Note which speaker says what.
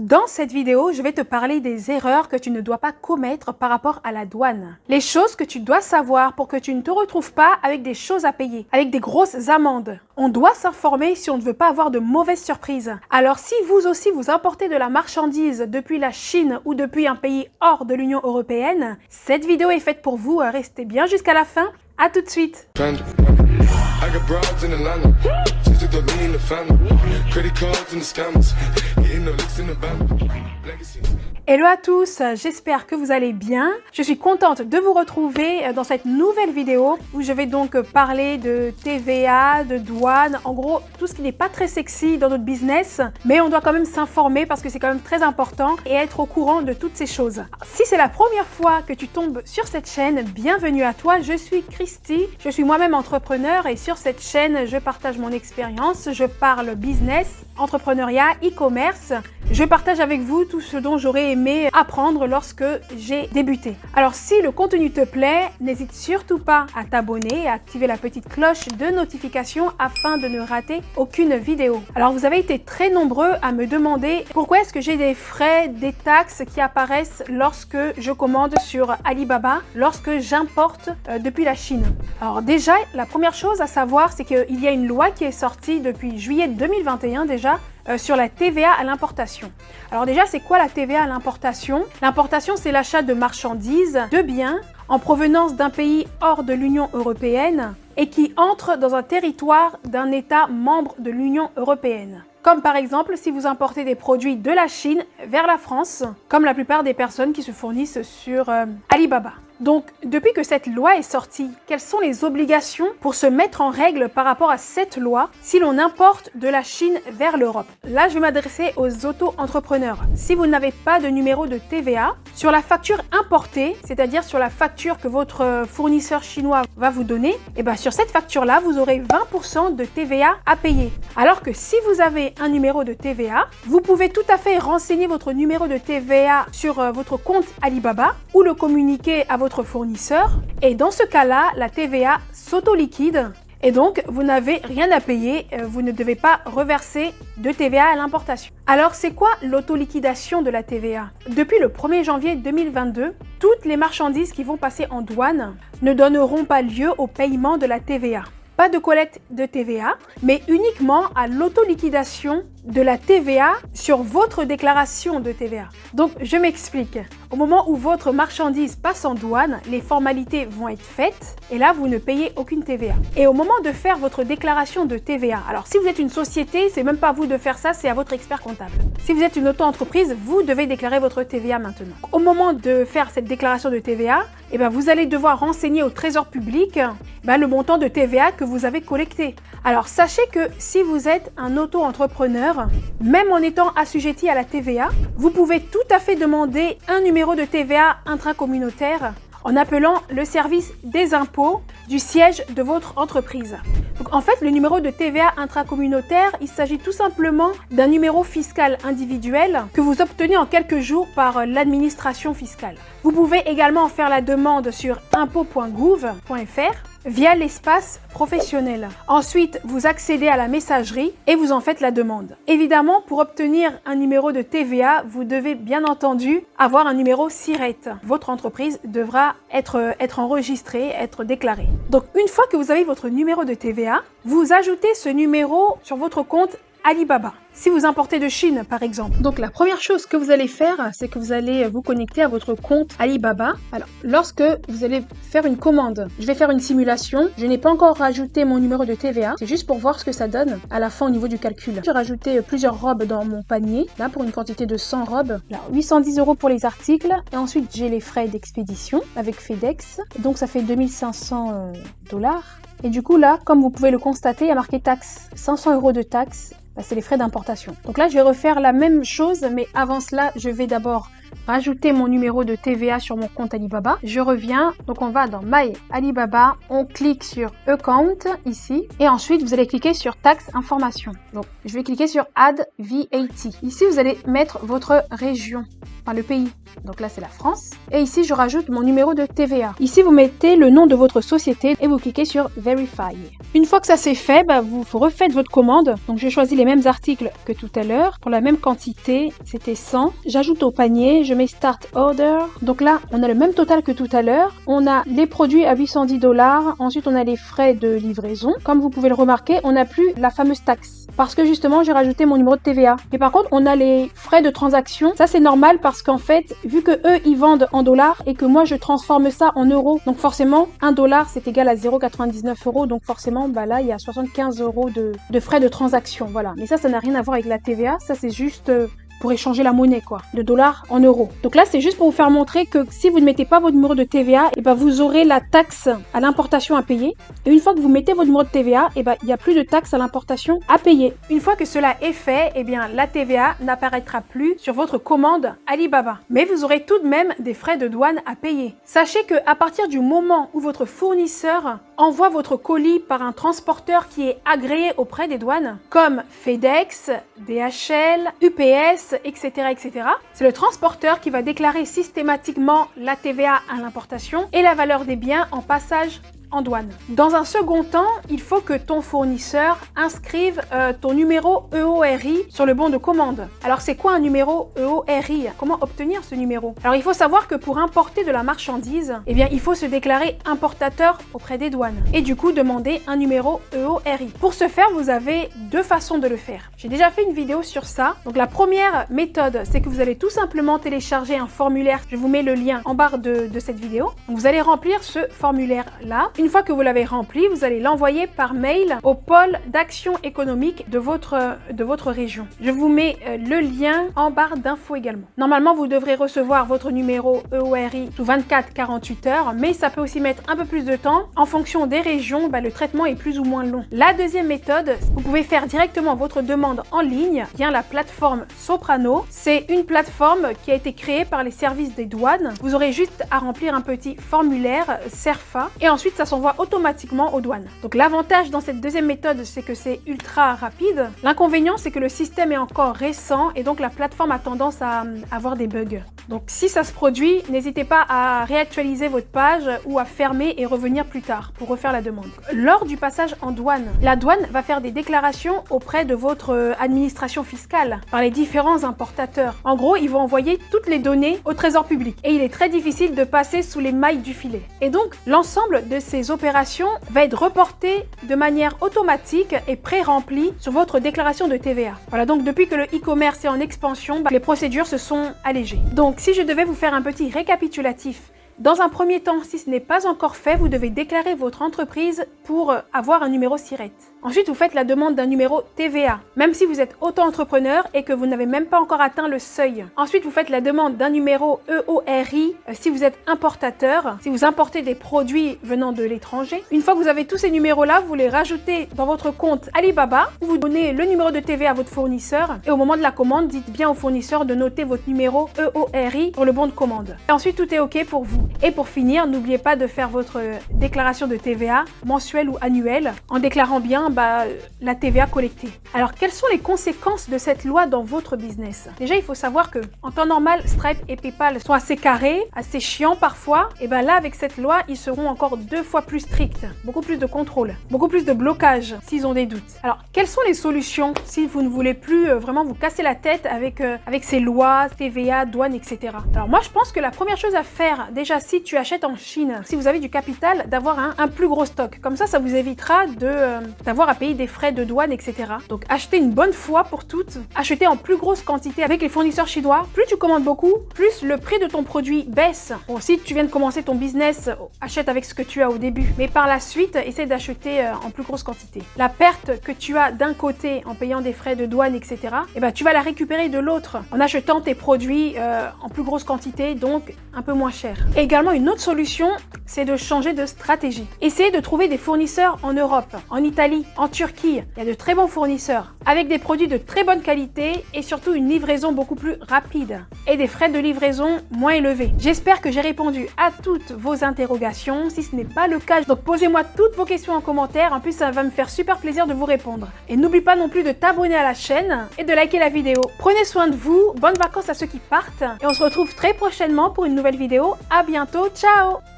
Speaker 1: Dans cette vidéo, je vais te parler des erreurs que tu ne dois pas commettre par rapport à la douane. Les choses que tu dois savoir pour que tu ne te retrouves pas avec des choses à payer, avec des grosses amendes. On doit s'informer si on ne veut pas avoir de mauvaises surprises. Alors si vous aussi vous importez de la marchandise depuis la Chine ou depuis un pays hors de l'Union européenne, cette vidéo est faite pour vous. Restez bien jusqu'à la fin. À tout de suite. Hello à tous, j'espère que vous allez bien. Je suis contente de vous retrouver dans cette nouvelle vidéo où je vais donc parler de TVA, de douane, en gros tout ce qui n'est pas très sexy dans notre business, mais on doit quand même s'informer parce que c'est quand même très important et être au courant de toutes ces choses. Si c'est la première fois que tu tombes sur cette chaîne, bienvenue à toi, je suis Christy, je suis moi-même entrepreneur et sur cette chaîne je partage mon expérience, je parle business, entrepreneuriat, e-commerce. Je partage avec vous tout ce dont j'aurais aimé apprendre lorsque j'ai débuté. Alors si le contenu te plaît, n'hésite surtout pas à t'abonner et à activer la petite cloche de notification afin de ne rater aucune vidéo. Alors vous avez été très nombreux à me demander pourquoi est-ce que j'ai des frais, des taxes qui apparaissent lorsque je commande sur Alibaba, lorsque j'importe depuis la Chine. Alors déjà, la première chose à savoir, c'est qu'il y a une loi qui est sortie depuis juillet 2021 déjà, sur la TVA à l'importation. Alors déjà, c'est quoi la TVA à l'importation? L'importation, c'est l'achat de marchandises, de biens en provenance d'un pays hors de l'Union européenne et qui entrent dans un territoire d'un État membre de l'Union européenne. Comme par exemple si vous importez des produits de la Chine vers la France, comme la plupart des personnes qui se fournissent sur Alibaba. Donc, depuis que cette loi est sortie, quelles sont les obligations pour se mettre en règle par rapport à cette loi si l'on importe de la Chine vers l'Europe? Là, je vais m'adresser aux auto-entrepreneurs. Si vous n'avez pas de numéro de TVA, sur la facture importée, c'est-à-dire sur la facture que votre fournisseur chinois va vous donner, et bien sur cette facture-là, vous aurez 20% de TVA à payer. Alors que si vous avez un numéro de TVA, vous pouvez tout à fait renseigner votre numéro de TVA sur votre compte Alibaba ou le communiquer à votre fournisseur et dans ce cas-là, la TVA s'auto-liquide et donc vous n'avez rien à payer, vous ne devez pas reverser de TVA à l'importation. Alors c'est quoi l'autoliquidation de la TVA? Depuis le 1er janvier 2022, toutes les marchandises qui vont passer en douane ne donneront pas lieu au paiement de la TVA. Pas de collecte de TVA, mais uniquement à l'autoliquidation de la TVA sur votre déclaration de TVA. Donc, je m'explique. Au moment où votre marchandise passe en douane, les formalités vont être faites et là, vous ne payez aucune TVA. Et au moment de faire votre déclaration de TVA, alors si vous êtes une société, c'est même pas à vous de faire ça, c'est à votre expert comptable. Si vous êtes une auto-entreprise, vous devez déclarer votre TVA maintenant. Au moment de faire cette déclaration de TVA, vous allez devoir renseigner au Trésor public le montant de TVA que vous avez collecté. Alors, sachez que si vous êtes un auto-entrepreneur, même en étant assujetti à la TVA, vous pouvez tout à fait demander un numéro de TVA intracommunautaire en appelant le service des impôts du siège de votre entreprise. Donc en fait, le numéro de TVA intracommunautaire, il s'agit tout simplement d'un numéro fiscal individuel que vous obtenez en quelques jours par l'administration fiscale. Vous pouvez également faire la demande sur impôts.gouv.fr via l'espace professionnel. Ensuite, vous accédez à la messagerie et vous en faites la demande. Évidemment, pour obtenir un numéro de TVA, vous devez bien entendu avoir un numéro SIRET. Votre entreprise devra être enregistrée, être déclarée. Donc, une fois que vous avez votre numéro de TVA, vous ajoutez ce numéro sur votre compte Alibaba. Si vous importez de Chine, par exemple. Donc, la première chose que vous allez faire, c'est que vous allez vous connecter à votre compte Alibaba. Alors, lorsque vous allez faire une commande, je vais faire une simulation. Je n'ai pas encore rajouté mon numéro de TVA. C'est juste pour voir ce que ça donne à la fin au niveau du calcul. J'ai rajouté plusieurs robes dans mon panier, là, pour une quantité de 100 robes. Alors, 810 € pour les articles. Et ensuite, j'ai les frais d'expédition avec FedEx. Donc, ça fait 2500 $. Et du coup, là, comme vous pouvez le constater, il y a marqué taxe. 500 € de taxes. C'est les frais d'importation. Donc là, je vais refaire la même chose, mais avant cela, je vais d'abord rajouter mon numéro de TVA sur mon compte Alibaba. Je reviens, donc on va dans My Alibaba, on clique sur Account ici, et ensuite vous allez cliquer sur Taxe Information. Donc je vais cliquer sur Add VAT. Ici, vous allez mettre votre région. enfin le pays. Donc là, c'est la France. Et ici, je rajoute mon numéro de TVA. Ici, vous mettez le nom de votre société et vous cliquez sur Verify. Une fois que ça c'est fait, vous refaites votre commande. Donc, j'ai choisi les mêmes articles que tout à l'heure. Pour la même quantité, c'était 100. J'ajoute au panier, je mets Start Order. Donc là, on a le même total que tout à l'heure. On a les produits à 810 $. Ensuite, on a les frais de livraison. Comme vous pouvez le remarquer, on n'a plus la fameuse taxe. Parce que justement, j'ai rajouté mon numéro de TVA. Et par contre, on a les frais de transaction. Ça, c'est normal parce qu'en fait, vu que eux, ils vendent en dollars et que moi, je transforme ça en euros. Donc forcément, 1 $, c'est égal à 0,99 €. Donc forcément, là, il y a 75 € de frais de transaction. Voilà. Mais ça n'a rien à voir avec la TVA. Ça, c'est juste pour échanger la monnaie, quoi, de dollars en euros. Donc là, c'est juste pour vous faire montrer que si vous ne mettez pas votre numéro de TVA, vous aurez la taxe à l'importation à payer. Et une fois que vous mettez votre numéro de TVA, il n'y a plus de taxe à l'importation à payer. Une fois que cela est fait, la TVA n'apparaîtra plus sur votre commande Alibaba. Mais vous aurez tout de même des frais de douane à payer. Sachez que à partir du moment où votre fournisseur envoie votre colis par un transporteur qui est agréé auprès des douanes, comme FedEx, DHL, UPS, etc., c'est le transporteur qui va déclarer systématiquement la TVA à l'importation et la valeur des biens en passage en douane. Dans un second temps, il faut que ton fournisseur inscrive ton numéro EORI sur le bon de commande. Alors c'est quoi un numéro EORI? Comment obtenir ce numéro? Alors il faut savoir que pour importer de la marchandise, il faut se déclarer importateur auprès des douanes et du coup demander un numéro EORI. Pour ce faire, vous avez deux façons de le faire. J'ai déjà fait une vidéo sur ça. Donc la première méthode, c'est que vous allez tout simplement télécharger un formulaire. Je vous mets le lien en barre de cette vidéo. Donc, vous allez remplir ce formulaire-là. Une fois que vous l'avez rempli, vous allez l'envoyer par mail au pôle d'action économique de votre région. Je vous mets le lien en barre d'infos également. Normalement, vous devrez recevoir votre numéro EORI sous 24-48 heures, mais ça peut aussi mettre un peu plus de temps. En fonction des régions, le traitement est plus ou moins long. La deuxième méthode, vous pouvez faire directement votre demande en ligne via la plateforme Soprano. C'est une plateforme qui a été créée par les services des douanes. Vous aurez juste à remplir un petit formulaire CERFA et ensuite ça s'envoie automatiquement aux douanes. Donc l'avantage dans cette deuxième méthode, c'est que c'est ultra rapide. L'inconvénient, c'est que le système est encore récent et donc la plateforme a tendance à avoir des bugs. Donc si ça se produit, n'hésitez pas à réactualiser votre page ou à fermer et revenir plus tard pour refaire la demande. Lors du passage en douane, la douane va faire des déclarations auprès de votre administration fiscale par les différents importateurs. En gros, ils vont envoyer toutes les données au trésor public et il est très difficile de passer sous les mailles du filet. Et donc, l'ensemble de ces opérations va être reporté de manière automatique et pré-remplie sur votre déclaration de TVA. Voilà, donc depuis que le e-commerce est en expansion, les procédures se sont allégées. Donc, si je devais vous faire un petit récapitulatif, dans un premier temps, si ce n'est pas encore fait, vous devez déclarer votre entreprise pour avoir un numéro SIRET. Ensuite, vous faites la demande d'un numéro TVA, même si vous êtes auto-entrepreneur et que vous n'avez même pas encore atteint le seuil. Ensuite, vous faites la demande d'un numéro EORI si vous êtes importateur, si vous importez des produits venant de l'étranger. Une fois que vous avez tous ces numéros-là, vous les rajoutez dans votre compte Alibaba, où vous donnez le numéro de TVA à votre fournisseur et au moment de la commande, dites bien au fournisseur de noter votre numéro EORI pour le bon de commande. Et ensuite, tout est OK pour vous. Et pour finir, n'oubliez pas de faire votre déclaration de TVA mensuelle ou annuelle en déclarant bien la TVA collectée. Alors, quelles sont les conséquences de cette loi dans votre business? Déjà, il faut savoir que en temps normal, Stripe et PayPal sont assez carrés, assez chiants parfois. Et là, avec cette loi, ils seront encore 2 fois plus stricts. Beaucoup plus de contrôle, beaucoup plus de blocage s'ils ont des doutes. Alors, quelles sont les solutions si vous ne voulez plus vraiment vous casser la tête avec ces lois, TVA, douane, etc. Alors, moi, je pense que la première chose à faire, déjà, si tu achètes en Chine, si vous avez du capital, d'avoir un plus gros stock. Comme ça vous évitera d'avoir à payer des frais de douane, etc. Donc achetez une bonne fois pour toutes, achetez en plus grosse quantité avec les fournisseurs chinois. Plus tu commandes beaucoup, plus le prix de ton produit baisse. Bon, si tu viens de commencer ton business, achète avec ce que tu as au début. Mais par la suite, essaie d'acheter en plus grosse quantité. La perte que tu as d'un côté en payant des frais de douane, etc., tu vas la récupérer de l'autre en achetant tes produits en plus grosse quantité, donc un peu moins cher. Et également, une autre solution, c'est de changer de stratégie. Essayez de trouver des fournisseurs en Europe, en Italie, En Turquie, il y a de très bons fournisseurs, avec des produits de très bonne qualité et surtout une livraison beaucoup plus rapide et des frais de livraison moins élevés. J'espère que j'ai répondu à toutes vos interrogations. Si ce n'est pas le cas, donc posez-moi toutes vos questions en commentaire. En plus, ça va me faire super plaisir de vous répondre. Et n'oublie pas non plus de t'abonner à la chaîne et de liker la vidéo. Prenez soin de vous, bonnes vacances à ceux qui partent et on se retrouve très prochainement pour une nouvelle vidéo. À bientôt, ciao!